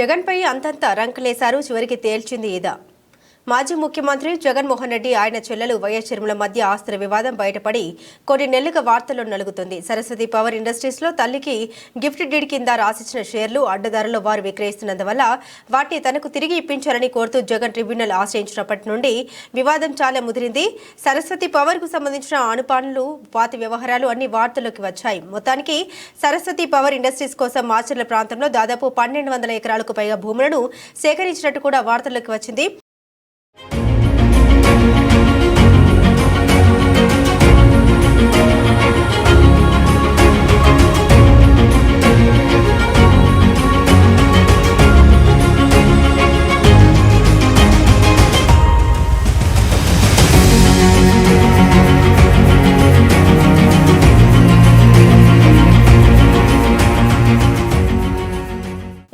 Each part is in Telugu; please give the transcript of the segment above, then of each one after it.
జగన్పై అంతంత రంకులేశారు. చివరికి తేల్చింది ఇదా. మాజీ ముఖ్యమంత్రి జగన్మోహన్ రెడ్డి ఆయన చెల్లెలు వైఎస్ షర్మిల మధ్య ఆస్తుల వివాదం బయటపడి కొన్ని నెలలుగా వార్తల్లో నలుగుతుంది. సరస్వతి పవర్ ఇండస్ట్రీస్ లో తల్లికి గిఫ్ట్ డీడ్ కింద రాసిచ్చిన షేర్లు అడ్డదారులో వారు విక్రయిస్తున్నందువల్ల వాటిని తనకు తిరిగి ఇప్పించాలని కోరుతూ జగన్ ట్రిబ్యునల్ ఆశ్రయించినప్పటి నుండి వివాదం చాలా ముదిరింది. సరస్వతి పవర్ కు సంబంధించిన ఆనుపానులు, పాతి వ్యవహారాలు అన్ని వార్తల్లోకి వచ్చాయి. మొత్తానికి సరస్వతి పవర్ ఇండస్ట్రీస్ కోసం మాచర్ల ప్రాంతంలో దాదాపు 1200 ఎకరాలకు పైగా భూములను సేకరించినట్టు కూడా వార్తల్లోకి వచ్చింది.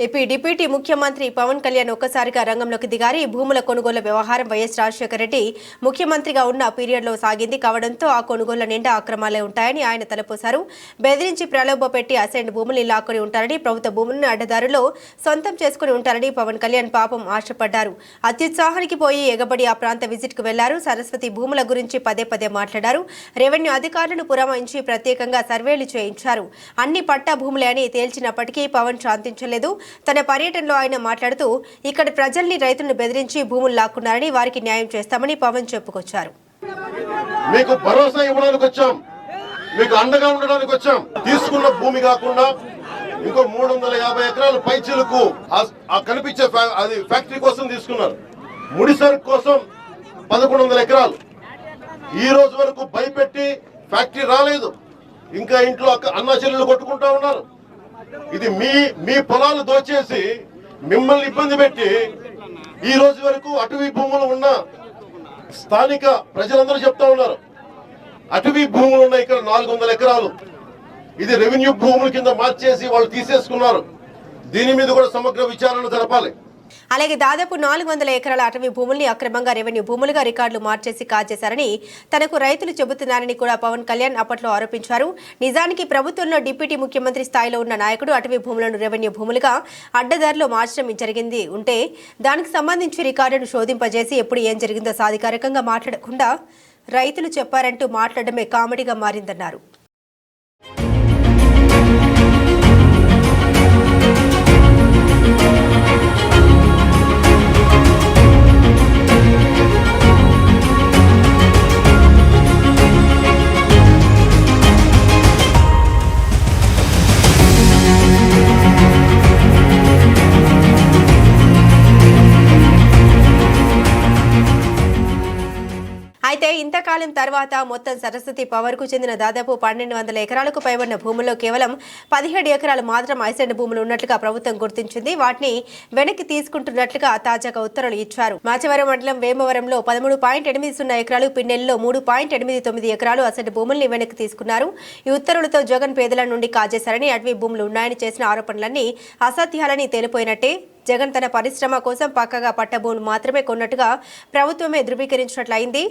ఏపీ డిప్యూటీ ముఖ్యమంత్రి పవన్ కళ్యాణ్ ఒక్కసారిగా రంగంలోకి దిగారు. ఈ భూముల కొనుగోలు వ్యవహారం వైఎస్ రాజశేఖర రెడ్డి ముఖ్యమంత్రిగా ఉన్న పీరియడ్లో సాగింది కావడంతో ఆ కొనుగోళ్ల నిండా అక్రమాలే ఉంటాయని ఆయన తలపోశారు. బెదిరించి ప్రలోభ పెట్టి అసైన్ భూములు లాక్కొని ఉంటారని, ప్రభుత్వ భూములను అడ్డదారులో సొంతం చేసుకుని ఉంటారని పవన్ కళ్యాణ్ పాపం ఆశపడ్డారు. అత్యుత్సాహానికి పోయి ఎగబడి ఆ ప్రాంత విజిట్ కు వెళ్లారు. సరస్వతి భూముల గురించి పదే పదే మాట్లాడారు. రెవెన్యూ అధికారులను పురమాయించి ప్రత్యేకంగా సర్వేలు చేయించారు. అన్ని పట్టా భూములే అని తేల్చినప్పటికీ పవన్ శాంతించలేదు. తన పర్యటనలో ఆయన మాట్లాడుతూ ఇక్కడ ప్రజల్ని, రైతులను బెదిరించి భూములు లాక్కున్నారని, వారికి న్యాయం చేస్తామని పవన్ చెప్పుకొచ్చారు. మీకు భరోసా ఇవ్వడానికి వచ్చాం, మీకు అండగా ఉండడానికి వచ్చాం. తీసుకున్న భూమి కాకుండా ఇంకో 350 ఎకరాలు పైచీలకు కనిపించే అది ఫ్యాక్టరీ కోసం తీసుకున్నారు. ముడిసరుకు కోసం 1100 ఎకరాలు. ఈ రోజు వరకు భయపెట్టి ఫ్యాక్టరీ రాలేదు. ఇంకా ఇంట్లో అన్నా చెల్లెలు కొట్టుకుంటా ఉన్నారు. ఇది మీ పొలాలు దోచేసి మిమ్మల్ని ఇబ్బంది పెట్టి ఈ రోజు వరకు అటవీ భూములు ఉన్న స్థానిక ప్రజలందరూ చెప్తా ఉన్నారు. అటవీ భూములు ఉన్న ఇక్కడ 400 ఎకరాలు ఇది రెవెన్యూ భూముల కింద మార్చేసి వాళ్ళు తీసేసుకున్నారు. దీని మీద కూడా సమగ్ర విచారణ జరపాలి. అలాగే దాదాపు 400 ఎకరాల అటవీ భూముల్ని అక్రమంగా రెవెన్యూ భూములుగా రికార్డులు మార్చేసి కాజేశారని తనకు రైతులు చెబుతున్నారని కూడా పవన్ కళ్యాణ్ అప్పట్లో ఆరోపించారు. నిజానికి ప్రభుత్వంలో డిప్యూటీ ముఖ్యమంత్రి స్థాయిలో ఉన్న నాయకుడు అటవీ భూములను రెవెన్యూ భూములుగా అడ్డదారిలో మార్చడం జరిగింది ఉంటే దానికి సంబంధించి రికార్డును శోధింపజేసి ఎప్పుడు ఏం జరిగిందో సాధికారికంగా మాట్లాడకుండా రైతులు చెప్పారంటూ మాట్లాడడమే కామెడీగా మారిందన్నారు. అయితే ఇంతకాలం తర్వాత మొత్తం సరస్వతి పవర్ కు చెందిన దాదాపు 1200 ఎకరాలకు పైబడిన భూముల్లో కేవలం 17 ఎకరాలు మాత్రం ఐసెండ్ భూములు ఉన్నట్లుగా ప్రభుత్వం గుర్తించింది. వాటిని వెనక్కి తీసుకుంటున్నట్లుగా తాజాగా ఉత్తర్వులు ఇచ్చారు. మాచవరం మండలం వేమవరంలో 13.80 ఎకరాలు, పిన్నెల్లో 3.89 ఎకరాలు అసెంట్ భూముల్ని వెనక్కి తీసుకున్నారు. ఈ ఉత్తర్వులతో జగన్ పేదల నుండి కాజేశారని, అటవీ భూములు ఉన్నాయని చేసిన ఆరోపణలన్నీ అసత్యాలని తేలిపోయినట్టే. జగన్ తన పరిశ్రమ కోసం పక్కగా పట్టభూములు మాత్రమే కొన్నట్టుగా ప్రభుత్వమే ధృవీకరించినట్లయింది.